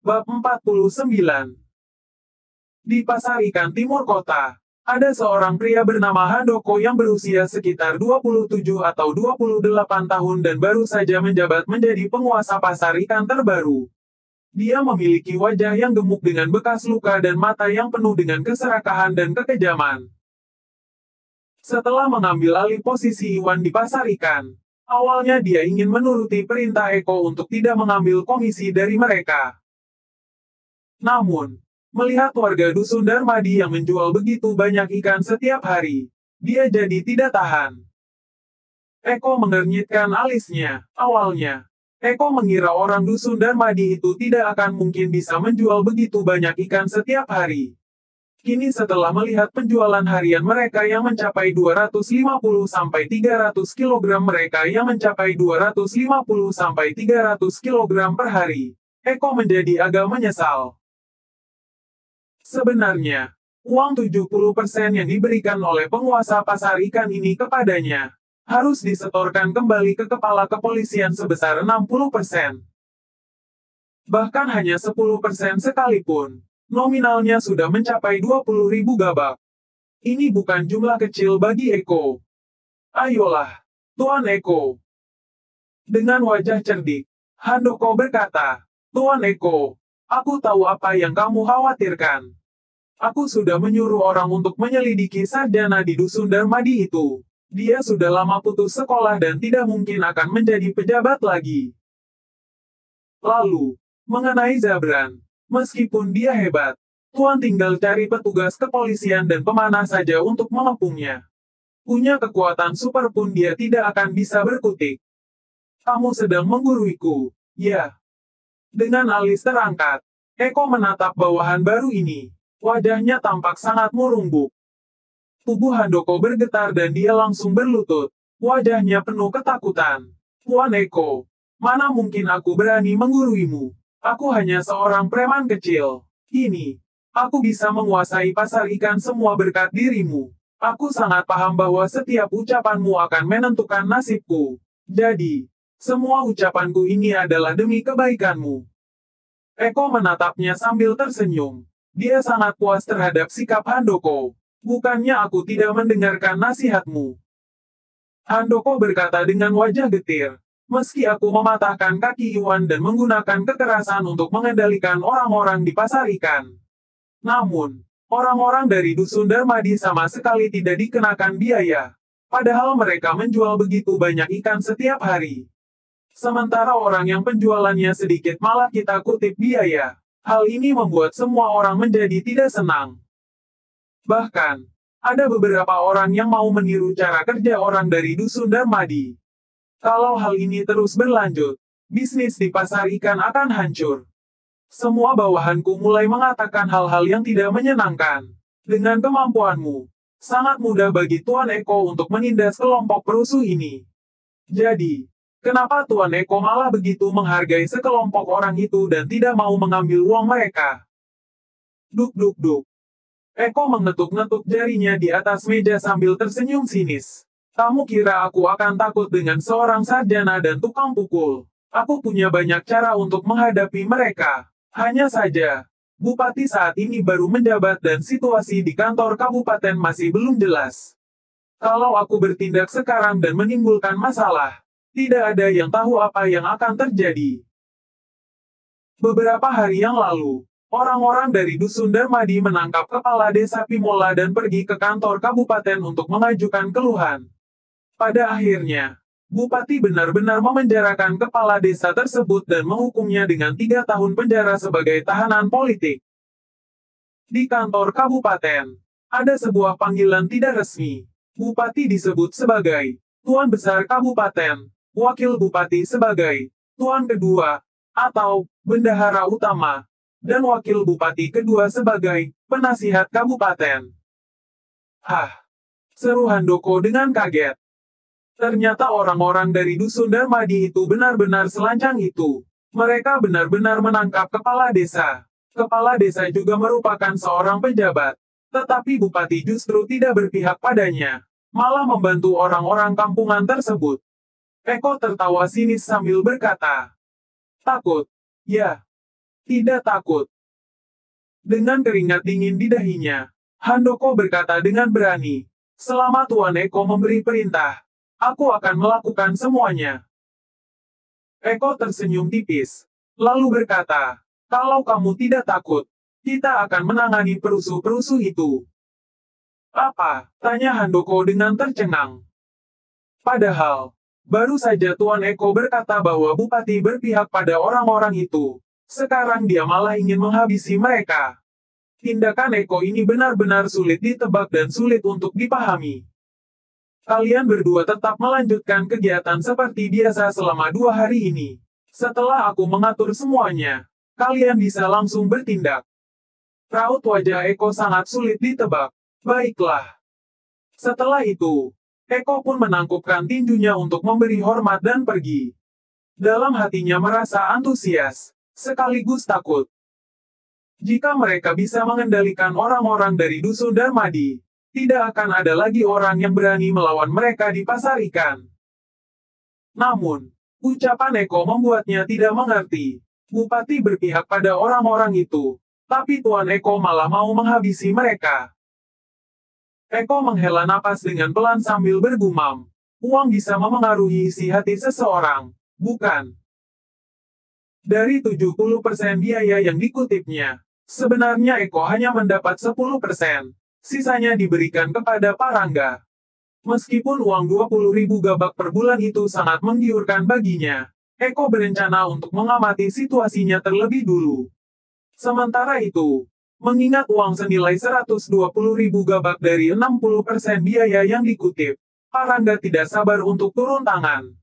Bab 49. Di pasar ikan timur kota, ada seorang pria bernama Handoko yang berusia sekitar 27 atau 28 tahun dan baru saja menjabat menjadi penguasa pasar ikan terbaru. Dia memiliki wajah yang gemuk dengan bekas luka dan mata yang penuh dengan keserakahan dan kekejaman. Setelah mengambil alih posisi Iwan di pasar ikan, awalnya dia ingin menuruti perintah Eko untuk tidak mengambil komisi dari mereka. Namun, melihat warga dusun Darmadi yang menjual begitu banyak ikan setiap hari, dia jadi tidak tahan. Eko mengernyitkan alisnya. Awalnya, Eko mengira orang dusun Darmadi itu tidak akan mungkin bisa menjual begitu banyak ikan setiap hari. Kini setelah melihat penjualan harian mereka yang mencapai 250-300 kg mereka yang mencapai 250-300 kg per hari, Eko menjadi agak menyesal. Sebenarnya, uang 70% yang diberikan oleh penguasa pasar ikan ini kepadanya, harus disetorkan kembali ke kepala kepolisian sebesar 60%. Bahkan hanya 10% sekalipun, nominalnya sudah mencapai 20.000 gabak. Ini bukan jumlah kecil bagi Eko. Ayolah, Tuan Eko. Dengan wajah cerdik, Handoko berkata, Tuan Eko, aku tahu apa yang kamu khawatirkan. Aku sudah menyuruh orang untuk menyelidiki sarjana di dusun Darmadi itu. Dia sudah lama putus sekolah dan tidak mungkin akan menjadi pejabat lagi. Lalu, mengenai Zabran, meskipun dia hebat, Tuan tinggal cari petugas kepolisian dan pemanah saja untuk mengepungnya. Punya kekuatan super pun dia tidak akan bisa berkutik. Kamu sedang mengguruiku, ya. Dengan alis terangkat, Eko menatap bawahan baru ini. Wajahnya tampak sangat murung-buk. Tubuh Handoko bergetar dan dia langsung berlutut. Wajahnya penuh ketakutan. Tuan Eko, mana mungkin aku berani mengguruimu? Aku hanya seorang preman kecil. Kini, aku bisa menguasai pasar ikan semua berkat dirimu. Aku sangat paham bahwa setiap ucapanmu akan menentukan nasibku. Jadi, semua ucapanku ini adalah demi kebaikanmu. Eko menatapnya sambil tersenyum. Dia sangat puas terhadap sikap Handoko. Bukannya aku tidak mendengarkan nasihatmu. Handoko berkata dengan wajah getir. Meski aku mematahkan kaki Iwan dan menggunakan kekerasan untuk mengendalikan orang-orang di pasar ikan. Namun, orang-orang dari dusun Darmadi sama sekali tidak dikenakan biaya. Padahal mereka menjual begitu banyak ikan setiap hari. Sementara orang yang penjualannya sedikit malah kita kutip biaya. Hal ini membuat semua orang menjadi tidak senang. Bahkan, ada beberapa orang yang mau meniru cara kerja orang dari dusun Darmadi. Kalau hal ini terus berlanjut, bisnis di pasar ikan akan hancur. Semua bawahanku mulai mengatakan hal-hal yang tidak menyenangkan. Dengan kemampuanmu, sangat mudah bagi Tuan Eko untuk menindas kelompok perusuh ini. Jadi, kenapa Tuan Eko malah begitu menghargai sekelompok orang itu dan tidak mau mengambil uang mereka? Duk-duk-duk. Eko mengetuk-ngetuk jarinya di atas meja sambil tersenyum sinis. Kamu kira aku akan takut dengan seorang sarjana dan tukang pukul? Aku punya banyak cara untuk menghadapi mereka. Hanya saja, Bupati saat ini baru menjabat dan situasi di kantor kabupaten masih belum jelas. Kalau aku bertindak sekarang dan menimbulkan masalah, tidak ada yang tahu apa yang akan terjadi. Beberapa hari yang lalu, orang-orang dari dusun Darmadi menangkap kepala desa Pimola dan pergi ke kantor kabupaten untuk mengajukan keluhan. Pada akhirnya, Bupati benar-benar memenjarakan kepala desa tersebut dan menghukumnya dengan 3 tahun penjara sebagai tahanan politik. Di kantor kabupaten, ada sebuah panggilan tidak resmi. Bupati disebut sebagai Tuan Besar Kabupaten, Wakil Bupati sebagai Tuan Kedua, atau Bendahara Utama, dan Wakil Bupati Kedua sebagai Penasihat Kabupaten. Hah! Seru Handoko dengan kaget. Ternyata orang-orang dari dusun Darmadi itu benar-benar selancang itu. Mereka benar-benar menangkap kepala desa. Kepala desa juga merupakan seorang pejabat. Tetapi Bupati justru tidak berpihak padanya. Malah membantu orang-orang kampungan tersebut. Eko tertawa sinis sambil berkata, takut. Ya. Tidak takut. Dengan keringat dingin di dahinya, Handoko berkata dengan berani, "Selama Tuan Eko memberi perintah, aku akan melakukan semuanya." Eko tersenyum tipis, lalu berkata, "Kalau kamu tidak takut, kita akan menangani perusuh-perusuh itu." "Apa?" tanya Handoko dengan tercengang. Padahal, baru saja Tuan Eko berkata bahwa Bupati berpihak pada orang-orang itu. Sekarang dia malah ingin menghabisi mereka. Tindakan Eko ini benar-benar sulit ditebak dan sulit untuk dipahami. Kalian berdua tetap melanjutkan kegiatan seperti biasa selama 2 hari ini. Setelah aku mengatur semuanya, kalian bisa langsung bertindak. Raut wajah Eko sangat sulit ditebak. Baiklah. Setelah itu, Eko pun menangkupkan tinjunya untuk memberi hormat dan pergi. Dalam hatinya merasa antusias, sekaligus takut. Jika mereka bisa mengendalikan orang-orang dari dusun Darmadi, tidak akan ada lagi orang yang berani melawan mereka di pasar ikan. Namun, ucapan Eko membuatnya tidak mengerti. Bupati berpihak pada orang-orang itu, tapi Tuan Eko malah mau menghabisi mereka. Eko menghela napas dengan pelan sambil bergumam. Uang bisa memengaruhi isi hati seseorang, bukan? Dari 70% biaya yang dikutipnya, sebenarnya Eko hanya mendapat 10%. Sisanya diberikan kepada Pak Rangga. Meskipun uang 20.000 gabak per bulan itu sangat menggiurkan baginya, Eko berencana untuk mengamati situasinya terlebih dulu. Sementara itu, mengingat uang senilai 120.000 gabak dari 60% biaya yang dikutip, Pak Rangga tidak sabar untuk turun tangan.